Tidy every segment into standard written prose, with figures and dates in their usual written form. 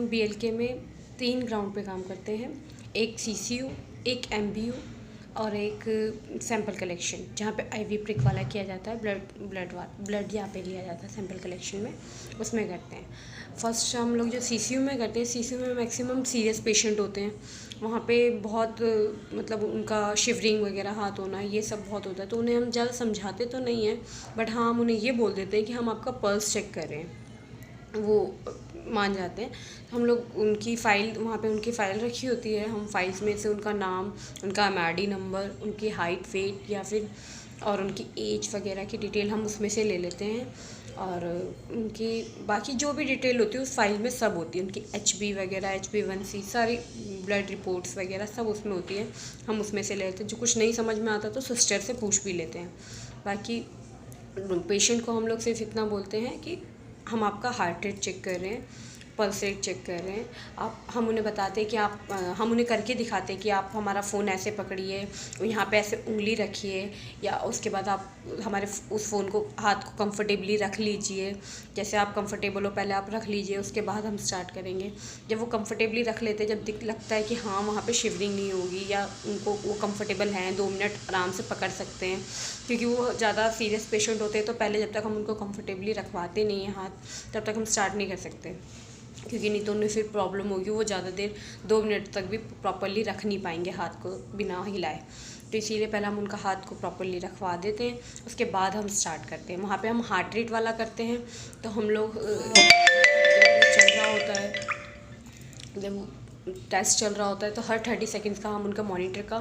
हम बीएलके में 3 ग्राउंड पे काम करते हैं। एक सीसीयू, एक एमबीयू और एक सैंपल कलेक्शन, जहाँ पे आईवी प्रिक वाला किया जाता है। ब्लड यहाँ पे लिया जाता है सैंपल कलेक्शन में, उसमें करते हैं। फर्स्ट हम लोग जो सीसीयू में करते हैं, सीसीयू में मैक्सिमम सीरियस पेशेंट होते हैं। वहाँ पे बहुत मतलब उनका शिवरिंग वगैरह, हाथ होना, ये सब बहुत होता है। तो उन्हें हम ज़्यादा समझाते तो नहीं हैं, बट हाँ हम उन्हें ये बोल देते हैं कि हम आपका पल्स चेक कर रहे हैं। वो मान जाते हैं। हम लोग उनकी फ़ाइल, वहाँ पे उनकी फ़ाइल रखी होती है। हम फाइल्स में से उनका नाम, उनका एमआरडी नंबर, उनकी हाइट, वेट या फिर और उनकी एज वगैरह की डिटेल हम उसमें से ले लेते हैं। और उनकी बाकी जो भी डिटेल होती है उस फाइल में सब होती है। उनकी एचबी वगैरह, HbA1c, सारी ब्लड रिपोर्ट्स वगैरह सब उसमें होती है। हम उसमें से ले लेते हैं। जो कुछ नहीं समझ में आता तो सिस्टर से पूछ भी लेते हैं। बाकी पेशेंट को हम लोग सिर्फ इतना बोलते हैं कि हम आपका हार्ट रेट चेक कर रहे हैं, पल्स रेट चेक कर रहे हैं। हम उन्हें बताते हैं कि हम उन्हें करके दिखाते हैं कि आप हमारा फ़ोन ऐसे पकड़िए, यहाँ पे ऐसे उंगली रखिए, या उसके बाद आप हमारे उस फ़ोन को, हाथ को कंफर्टेबली रख लीजिए। जैसे आप कंफर्टेबल हो पहले आप रख लीजिए, उसके बाद हम स्टार्ट करेंगे। जब वो कंफर्टेबली रख लेते हैं, जब लगता है कि हाँ वहाँ पे शिवरिंग नहीं होगी या उनको वो कंफर्टेबल हैं, 2 मिनट आराम से पकड़ सकते हैं। क्योंकि वो ज़्यादा सीरियस पेशेंट होते हैं, तो पहले जब तक हम उनको कंफर्टेबली रखवाते नहीं हैं हाथ, तब तक हम स्टार्ट नहीं कर सकते। क्योंकि नहीं तो उन्हें फिर प्रॉब्लम होगी, वो ज़्यादा देर 2 मिनट तक भी प्रॉपर्ली रख नहीं पाएंगे हाथ को बिना हिलाए। तो इसीलिए पहले हम उनका हाथ को प्रॉपर्ली रखवा देते हैं, उसके बाद हम स्टार्ट करते हैं। वहाँ पे हम हार्ट रेट वाला करते हैं। तो हम लोग जब चल रहा होता है, जब टेस्ट चल रहा होता है, तो हर 30 सेकंड्स का हम उनका मॉनिटर का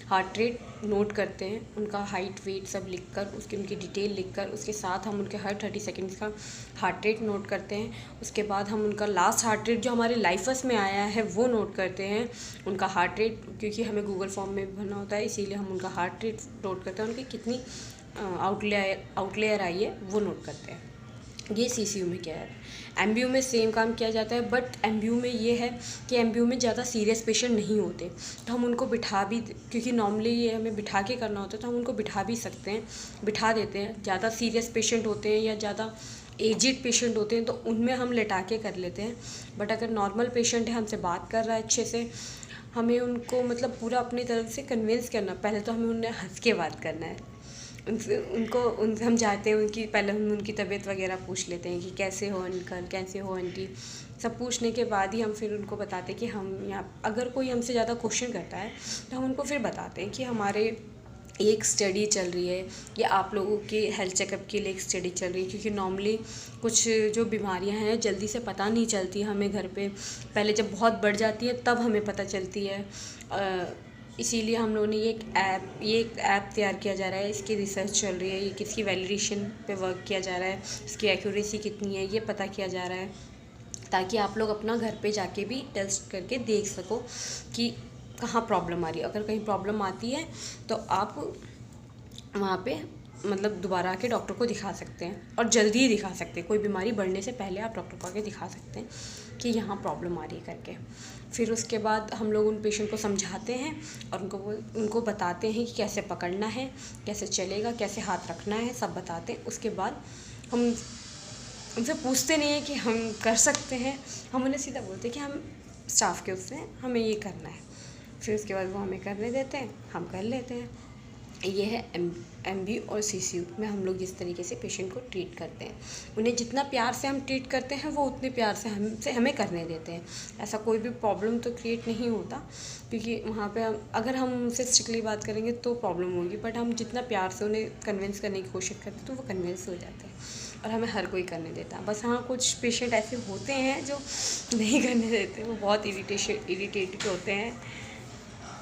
हार्ट रेट नोट करते हैं। उनका हाइट, वेट सब लिखकर, उनकी डिटेल लिखकर, उसके साथ हम उनके हर 30 सेकंड्स का हार्ट रेट नोट करते हैं। उसके बाद हम उनका लास्ट हार्ट रेट जो हमारे लाइफस में आया है वो नोट करते हैं। उनका हार्ट रेट, क्योंकि हमें गूगल फॉर्म में भरना होता है, इसीलिए हम उनका हार्ट रेट नोट करते हैं। उनकी कितनी आउटलेयर आई है वो नोट करते हैं। ये सीसीयू में क्या है। एमबीयू में सेम काम किया जाता है, बट एमबीयू में ये है कि एमबीयू में ज़्यादा सीरियस पेशेंट नहीं होते, तो हम उनको बिठा भी, क्योंकि नॉर्मली ये हमें बिठा के करना होता है, तो हम उनको बिठा भी सकते हैं, बिठा देते हैं। ज़्यादा सीरियस पेशेंट होते हैं या ज़्यादा एजिड पेशेंट होते हैं तो उनमें हम लेटा के कर लेते हैं। बट अगर नॉर्मल पेशेंट है, हमसे बात कर रहा है अच्छे से, हमें उनको मतलब पूरा अपनी तरफ से कन्विंस करना, पहले तो हमें उन्हें हंस के बात करना है। उनसे हम चाहते हैं उनकी, पहले हम उनकी तबीयत वगैरह पूछ लेते हैं कि कैसे हो अंकल, कैसे हो आंटी। सब पूछने के बाद ही हम फिर उनको बताते हैं कि हम यहाँ, अगर कोई हमसे ज़्यादा क्वेश्चन करता है तो हम उनको फिर बताते हैं कि हमारे एक स्टडी चल रही है, या आप लोगों के हेल्थ चेकअप के लिए एक स्टडी चल रही है। क्योंकि नॉर्मली कुछ जो बीमारियां हैं जल्दी से पता नहीं चलती हमें घर पे, पहले जब बहुत बढ़ जाती है तब हमें पता चलती है। इसीलिए हम लोगों ने ये एक ऐप तैयार किया जा रहा है। इसकी रिसर्च चल रही है, ये किसकी वैलिडेशन पे वर्क किया जा रहा है, इसकी एक्यूरेसी कितनी है ये पता किया जा रहा है, ताकि आप लोग अपना घर पे जाके भी टेस्ट करके देख सको कि कहाँ प्रॉब्लम आ रही है। अगर कहीं प्रॉब्लम आती है तो आप वहाँ पे मतलब दोबारा आके डॉक्टर को दिखा सकते हैं, और जल्दी ही दिखा सकते हैं। कोई बीमारी बढ़ने से पहले आप डॉक्टर को आके दिखा सकते हैं कि यहाँ प्रॉब्लम आ रही है करके। फिर उसके बाद हम लोग उन पेशेंट को समझाते हैं और उनको बताते हैं कि कैसे पकड़ना है, कैसे चलेगा, कैसे हाथ रखना है, सब बताते हैं। उसके बाद हम उनसे पूछते नहीं हैं कि हम कर सकते हैं, हम उन्हें सीधा बोलते हैं कि हम स्टाफ के उससे हमें ये करना है। फिर उसके बाद वो हमें करने देते हैं, हम कर लेते हैं। ये है एमबी और सीसीयू में हम लोग जिस तरीके से पेशेंट को ट्रीट करते हैं। उन्हें जितना प्यार से हम ट्रीट करते हैं वो उतने प्यार से हमें करने देते हैं। ऐसा कोई भी प्रॉब्लम तो क्रिएट नहीं होता, क्योंकि वहाँ पे अगर हम उनसे स्ट्रिक्टली बात करेंगे तो प्रॉब्लम होगी, बट हम जितना प्यार से उन्हें कन्विंस करने की कोशिश करते हैं तो वो कन्विंस हो जाते हैं, और हमें हर कोई करने देता है। बस हाँ, कुछ पेशेंट ऐसे होते हैं जो नहीं करने देते, वो बहुत इरिटेटेड होते हैं।